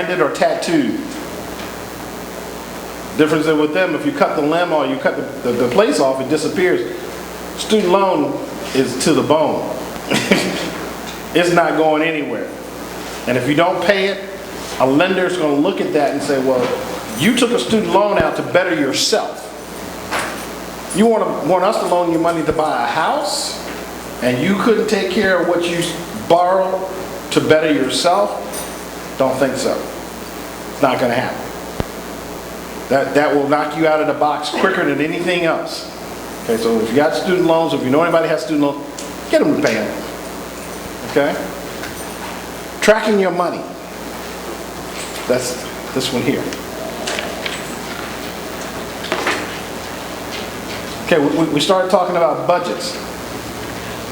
branded or tattooed. Difference is with them, if you cut the limb or you cut the place off, it disappears. Student loan is to the bone. It's not going anywhere. And if you don't pay it, a lender is going to look at that and say, well, you took a student loan out to better yourself. You want us to loan you money to buy a house, and you couldn't take care of what you borrowed to better yourself? Don't think so. It's not going to happen. That will knock you out of the box quicker than anything else. Okay, so if you got student loans, if you know anybody has student loans, get them to pay them. Okay? Tracking your money. That's this one here. Okay, we started talking about budgets.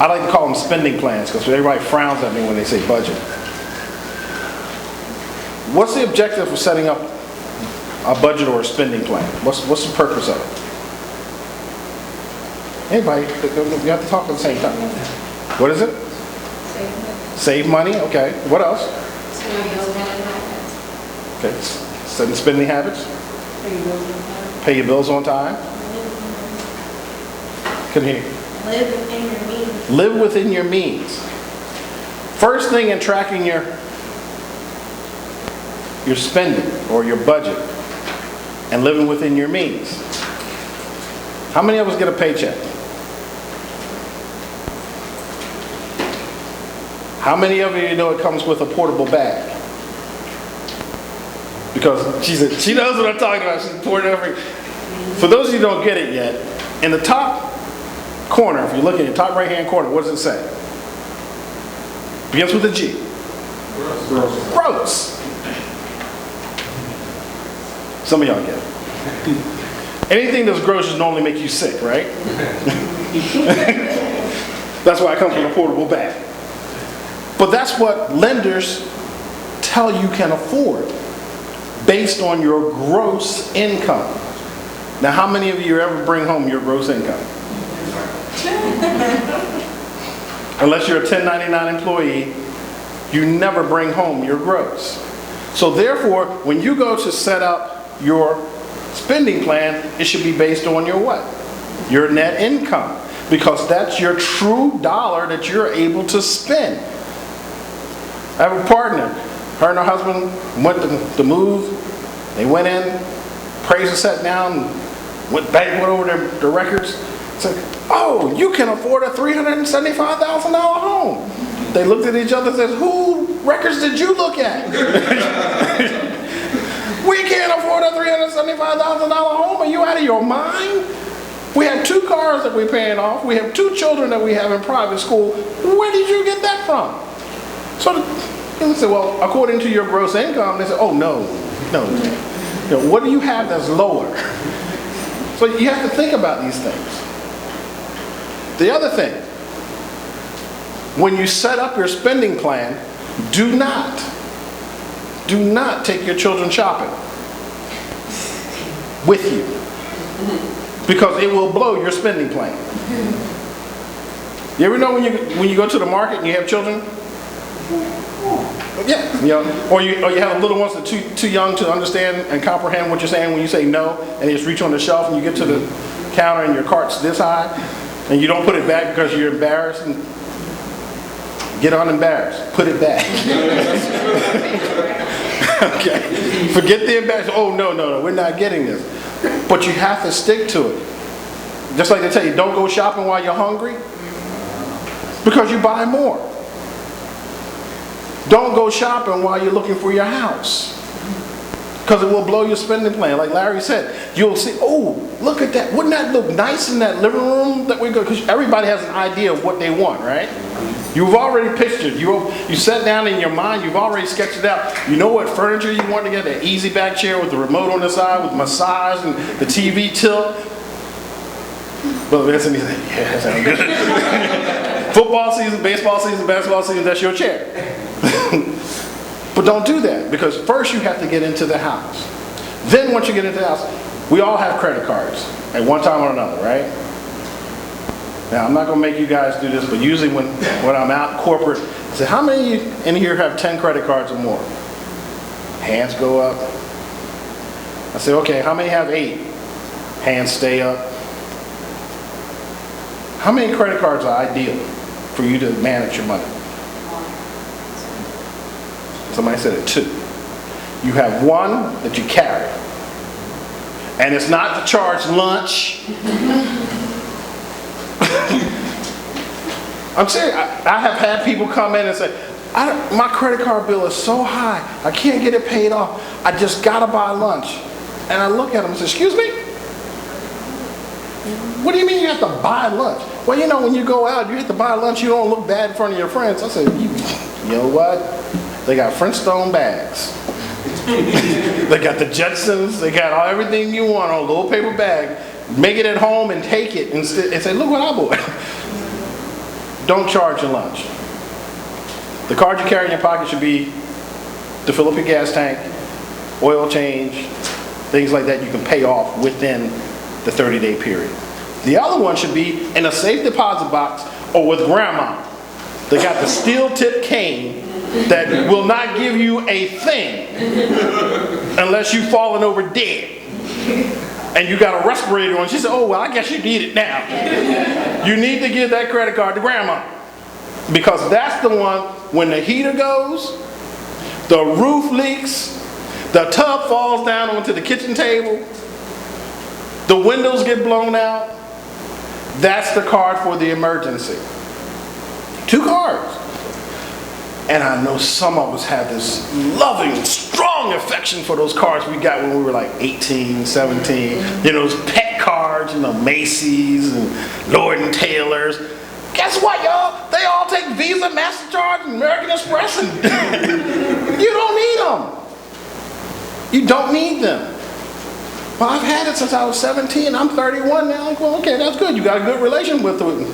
I like to call them spending plans because everybody frowns at me when they say budget. What's the objective of setting up a budget or a spending plan? What's the purpose of it? Anybody? You have to talk at the same time. What is it? Save money. Okay. What else? Okay. Setting spending habits. Pay your bills on time. Couldn't hear you. Live within your means. Live within your means. First thing in tracking your spending or your budget and living within your means. How many of us get a paycheck? How many of you know it comes with a portable bag? Because she knows what I'm talking about. She's pouring over. For those of you who don't get it yet, in the top corner, if you look in the top right hand corner, what does it say? Begins with a G. Gross. Some of y'all get it. Anything that's gross just normally make you sick, right? That's why it comes with a portable bag. But that's what lenders tell you can afford based on your gross income. Now, how many of you ever bring home your gross income? Unless you're a 1099 employee, you never bring home your gross. So therefore, when you go to set up your spending plan, it should be based on your what? Your net income. Because that's your true dollar that you're able to spend. I have a partner. Her and her husband went to move. They went in, appraiser sat down, went over their records. Said, oh, you can afford a $375,000 home. They looked at each other and said, who records did you look at? We can't afford a $375,000 home. Are you out of your mind? We have 2 cars that we're paying off. We have 2 children that we have in private school. Where did you get that from? So they said, well, according to your gross income, they said, oh, no. You know, what do you have that's lower? So you have to think about these things. The other thing, when you set up your spending plan, do not take your children shopping with you, because it will blow your spending plan. You ever know when you go to the market and you have children? Yeah, you know, or you have little ones that are too young to understand and comprehend what you're saying when you say no, and they just reach on the shelf and you get to the counter and your cart's this high, and you don't put it back because you're embarrassed. And get unembarrassed. Put it back. Okay. Forget the embarrassment. Oh, no, we're not getting this. But you have to stick to it. Just like they tell you, don't go shopping while you're hungry, because you buy more. Don't go shopping while you're looking for your house, because it will blow your spending plan. Like Larry said, you'll see, oh, look at that. Wouldn't that look nice in that living room that we go? Because everybody has an idea of what they want, right? You've already pictured. You sat down in your mind. You've already sketched it out. You know what furniture you want to get? That easy back chair with the remote on the side, with massage and the TV tilt. Brother Vincent, he said, yeah, that sounds good. Football season, baseball season, basketball season, that's your chair. But don't do that, because first you have to get into the house. Then once you get into the house, we all have credit cards at one time or another, right? Now I'm not going to make you guys do this, but usually when I'm out corporate, I say, how many in here have 10 credit cards or more? Hands go up. I say, okay, how many have 8? Hands stay up. How many credit cards are ideal for you to manage your money? Somebody said it 2. You have 1 that you carry. And it's not to charge lunch. I'm serious. I have had people come in and say, my credit card bill is so high, I can't get it paid off. I just gotta buy lunch. And I look at them and say, excuse me? What do you mean you have to buy lunch? Well, you know, when you go out, you have to buy lunch, you don't look bad in front of your friends. I said, you know what? They got Flintstone bags. They got the Jetsons. They got everything you want on a little paper bag. Make it at home and take it and say, look what I bought. Don't charge your lunch. The card you carry in your pocket should be to fill up your gas tank, oil change, things like that you can pay off within the 30-day period. The other one should be in a safe deposit box or with grandma. They got the steel tip cane that will not give you a thing unless you've fallen over dead. And you got a respirator on. She said, oh, well, I guess you need it now. You need to give that credit card to grandma. Because that's the one, when the heater goes, the roof leaks, the tub falls down onto the kitchen table, the windows get blown out, that's the card for the emergency. 2 cards. And I know some of us have this loving, strong affection for those cards we got when we were like 18, 17. You know, those pet cards, you know, Macy's and Lord and Taylor's. Guess what, y'all? They all take Visa, MasterCard, and American Express, and you don't need them. You don't need them. Well, I've had it since I was 17. I'm 31 now. Like, well, okay, that's good. You got a good relation with it.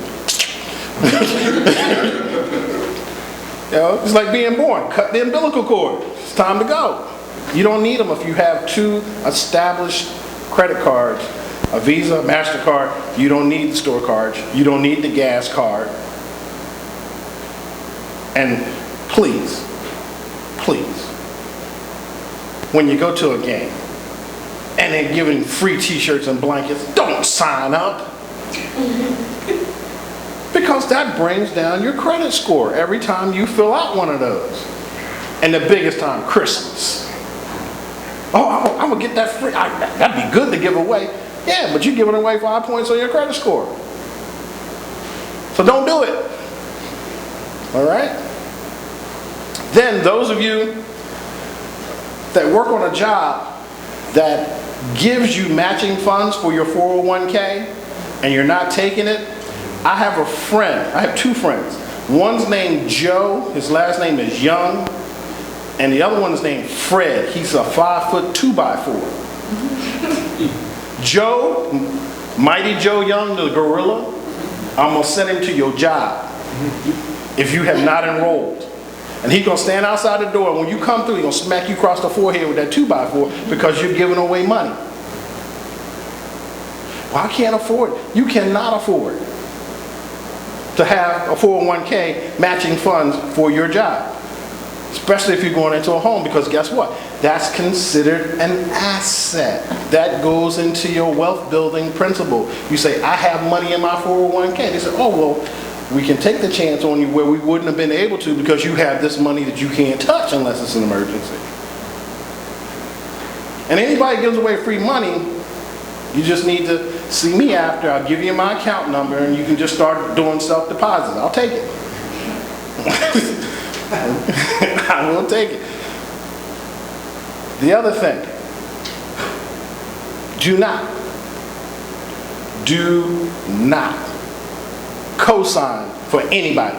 You know, it's like being born. Cut the umbilical cord. It's time to go. You don't need them if you have 2 established credit cards, a Visa, a MasterCard. You don't need the store cards. You don't need the gas card. And please, when you go to a game and they're giving free t-shirts and blankets, don't sign up. Because that brings down your credit score every time you fill out one of those. And the biggest time, Christmas. Oh, I'm going to get that free. That'd be good to give away. Yeah, but you're giving away 5 points on your credit score. So don't do it. All right? Then those of you that work on a job that gives you matching funds for your 401k and you're not taking it, I have a friend. I have 2 friends. One's named Joe. His last name is Young. And the other one is named Fred. He's a 5'2" 2x4. Joe, Mighty Joe Young, the gorilla, I'm going to send him to your job if you have not enrolled. And he's going to stand outside the door. When you come through, he's going to smack you across the forehead with that 2x4 because you're giving away money. Well, I can't afford it. You cannot afford to have a 401k matching funds for your job. Especially if you're going into a home, because guess what? That's considered an asset. That goes into your wealth building principle. You say, I have money in my 401k. They say, oh, well, we can take the chance on you where we wouldn't have been able to because you have this money that you can't touch unless it's an emergency. And anybody gives away free money, you just need to see me after. I'll give you my account number and you can just start doing self-deposits. I'll take it. I will take it. The other thing, do not co-sign for anybody.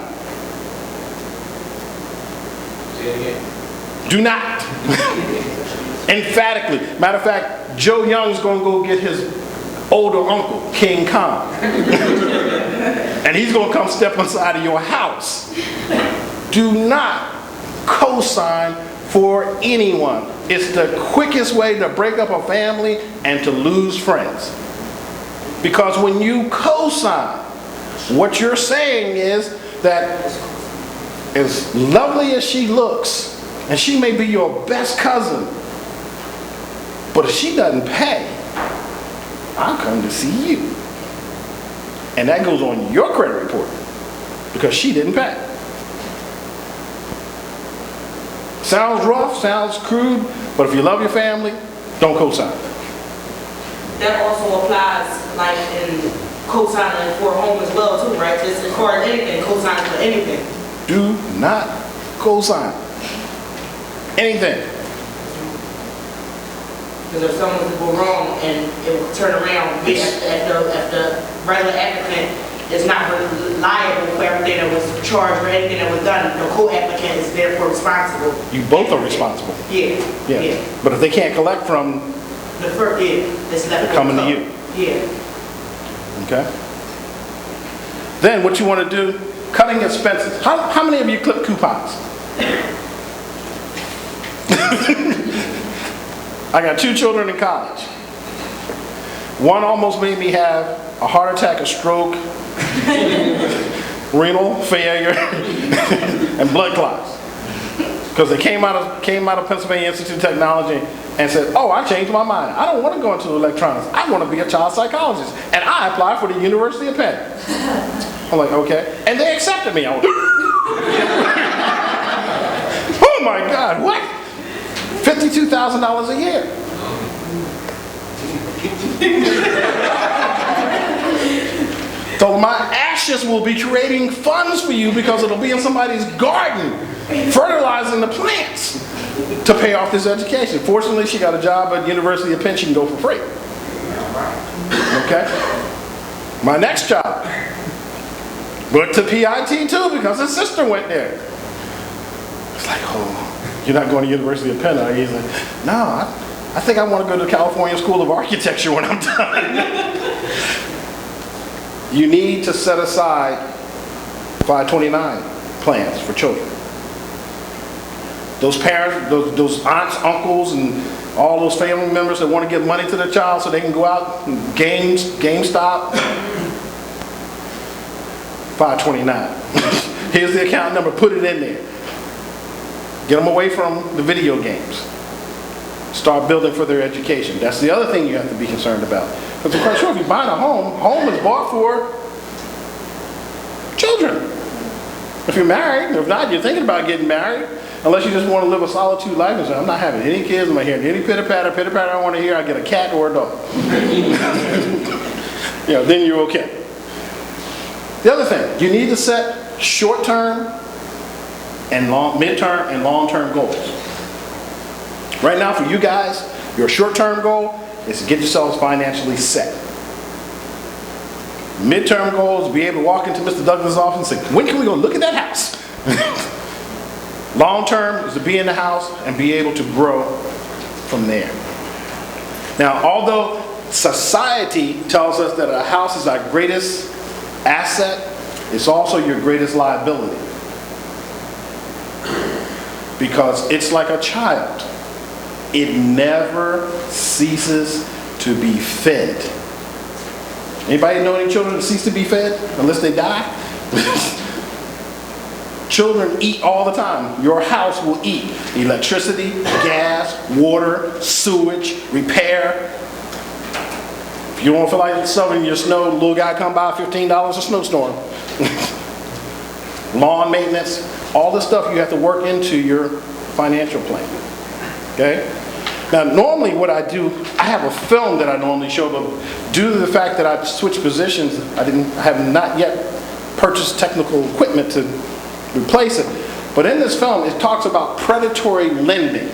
Do not. Emphatically. Matter of fact, Joe Young's going to go get his older uncle, King Kong. And he's going to come step inside of your house. Do not co-sign for anyone. It's the quickest way to break up a family and to lose friends. Because when you co-sign, what you're saying is that as lovely as she looks, And she may be your best cousin. But if she doesn't pay, I'll come to see you. And that goes on your credit report because she didn't pay. Sounds rough, sounds crude, but if you love your family, don't co-sign. That also applies like in co-signing for a home as well too, right? Just as far as anything, co-signing for anything. Do not co-sign anything. Because if someone would go wrong and it will turn around if the regular applicant is not liable for everything that was charged or anything that was done, the co-applicant is therefore responsible. You both are responsible. Yeah. But if they can't collect from, The first, it's left. they're coming to you. Yeah. Okay? Then what you want to do, cutting expenses. How many of you clip coupons? I got 2 children in college. One almost made me have a heart attack, a stroke, renal failure, and blood clots. Because they came out of Pennsylvania Institute of Technology and said, oh, I changed my mind. I don't want to go into electronics. I want to be a child psychologist. And I applied for the University of Penn. I'm like, okay. And they accepted me. I went, oh my God, what? $52,000 a year. So my ashes will be creating funds for you because it'll be in somebody's garden, fertilizing the plants to pay off this education. Fortunately, she got a job at the University of Penn. She can go for free. Okay? My next job. Went to PIT too because his sister went there. It's like, oh, you're not going to University of Penn, are you? He's like, no, I think I want to go to the California School of Architecture when I'm done. You need to set aside 529 plans for children. Those parents, those aunts, uncles, and all those family members that want to give money to their child so they can go out and GameStop. 529. Here's the account number, put it in there. Get them away from the video games. Start building for their education. That's the other thing you have to be concerned about. Because I'm quite sure if you're buying a home is bought for children. If you're married, if not, you're thinking about getting married. Unless you just want to live a solitude life and say, I'm not having any kids, I'm not hearing any pitter-patter I don't want to hear, I get a cat or a dog. Then you're okay. The other thing, you need to set short-term and mid-term and long-term goals. Right now for you guys, your short-term goal is to get yourselves financially set. Mid-term goal is to be able to walk into Mr. Douglas' office and say, when can we go look at that house? Long-term is to be in the house and be able to grow from there. Now, although society tells us that a house is our greatest asset, it's also your greatest liability. Because it's like a child. It never ceases to be fed. Anybody know any children that cease to be fed unless they die? Children eat all the time. Your house will eat electricity, gas, water, sewage, repair. If you don't feel like shoveling your snow, the little guy come by, $15 a snowstorm. Lawn maintenance, all this stuff you have to work into your financial plan. Okay? Now, normally what I do, I have a film that I normally show, but due to the fact that I switched positions, I have not yet purchased technical equipment to replace it. But in this film, it talks about predatory lending.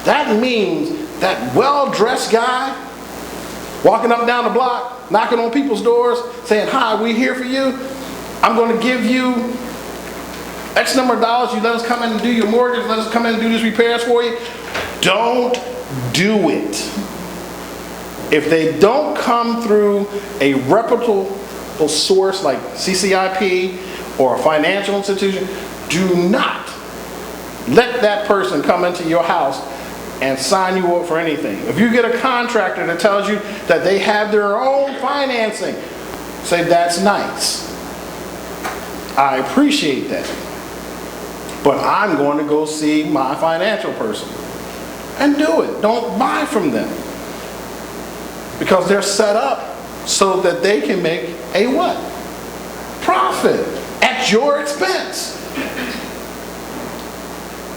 That means that well-dressed guy walking up and down the block, knocking on people's doors, saying, hi, we're here for you. I'm going to give you X number of dollars. You let us come in and do your mortgage. Let us come in and do these repairs for you. Don't do it. If they don't come through a reputable source like CCIP or a financial institution, do not let that person come into your house and sign you up for anything. If you get a contractor that tells you that they have their own financing, say, that's nice. I appreciate that. but I'm going to go see my financial person. And do it. Don't buy from them. Because they're set up so that they can make a what? Profit at your expense.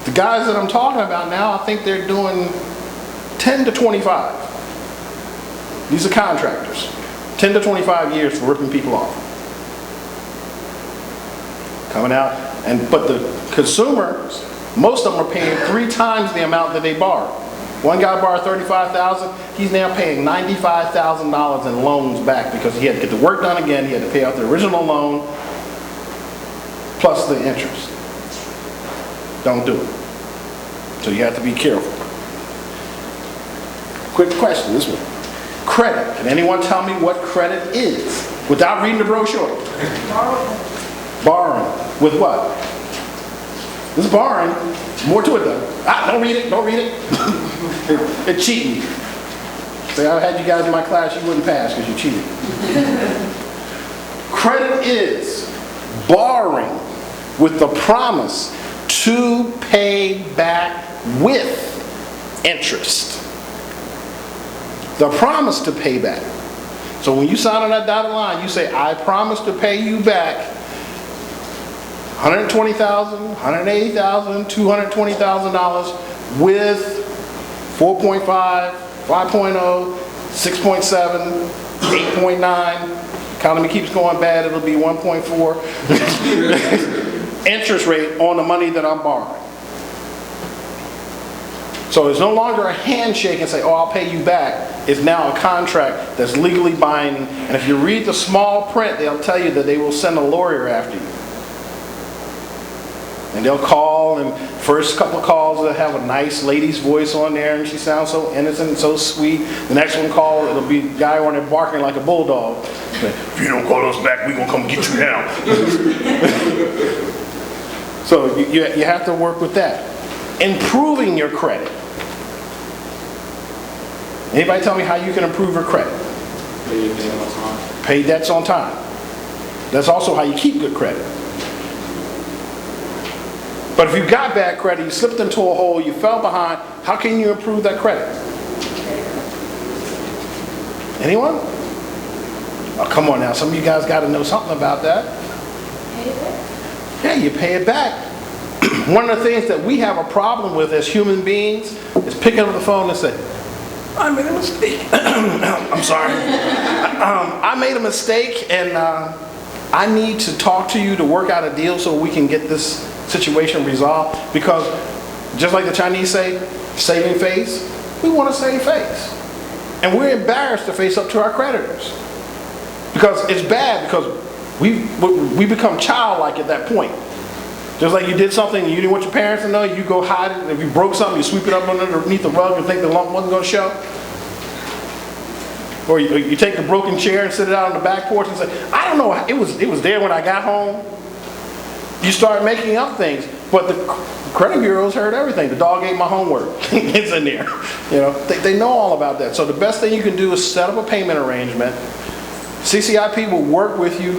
The guys that I'm talking about now, I think they're doing 10 to 25. These are contractors. 10 to 25 years for ripping people off. Coming out, but the consumers, most of them are paying 3 times the amount that they borrowed. One guy borrowed $35,000. He's now paying $95,000 in loans back because he had to get the work done again. He had to pay out the original loan plus the interest. Don't do it. So you have to be careful. Quick question, this one. Credit. Can anyone tell me what credit is without reading the brochure? Borrowing. With what? This is borrowing. More to it though. Don't read it. Don't read it. It's cheating. Say, I had you guys in my class, you wouldn't pass because you cheated. Credit is borrowing with the promise to pay back with interest. The promise to pay back. So when you sign on that dotted line, you say, I promise to pay you back $120,000, $180,000, $220,000 with 4.5, 5.0, 6.7, 8.9. Economy keeps going bad, it'll be 1.4. Interest rate on the money that I'm borrowing. So it's no longer a handshake and say, oh, I'll pay you back. It's now a contract that's legally binding. And if you read the small print, they'll tell you that they will send a lawyer after you. And they'll call, and first couple of calls they'll have a nice lady's voice on there, and she sounds so innocent and so sweet. The next one call, it'll be a guy on there barking like a bulldog. If you don't call us back, we're going to come get you now. So you have to work with that. Improving your credit. Anybody tell me how you can improve your credit? Pay your debt on time. Pay debts on time. That's also how you keep good credit. But if you got bad credit, you slipped into a hole, you fell behind, how can you improve that credit? Anyone? Oh, come on now, some of you guys got to know something about that. Pay it back. Yeah, you pay it back. One of the things that we have a problem with as human beings is picking up the phone and saying, I made a mistake. I'm sorry. I made a mistake and I need to talk to you to work out a deal so we can get this situation resolved. Because just like the Chinese say, saving face, we want to save face. And we're embarrassed to face up to our creditors. Because it's bad because we become childlike at that point. Just like you did something and you didn't want your parents to know, you go hide it. If you broke something, you sweep it up underneath the rug and think the lump wasn't going to show. Or you take the broken chair and sit it out on the back porch and say, I don't know, it was there when I got home. You start making up things. But the credit bureaus heard everything. The dog ate my homework. It's in there. You know, they know all about that. So the best thing you can do is set up a payment arrangement. CCIP will work with you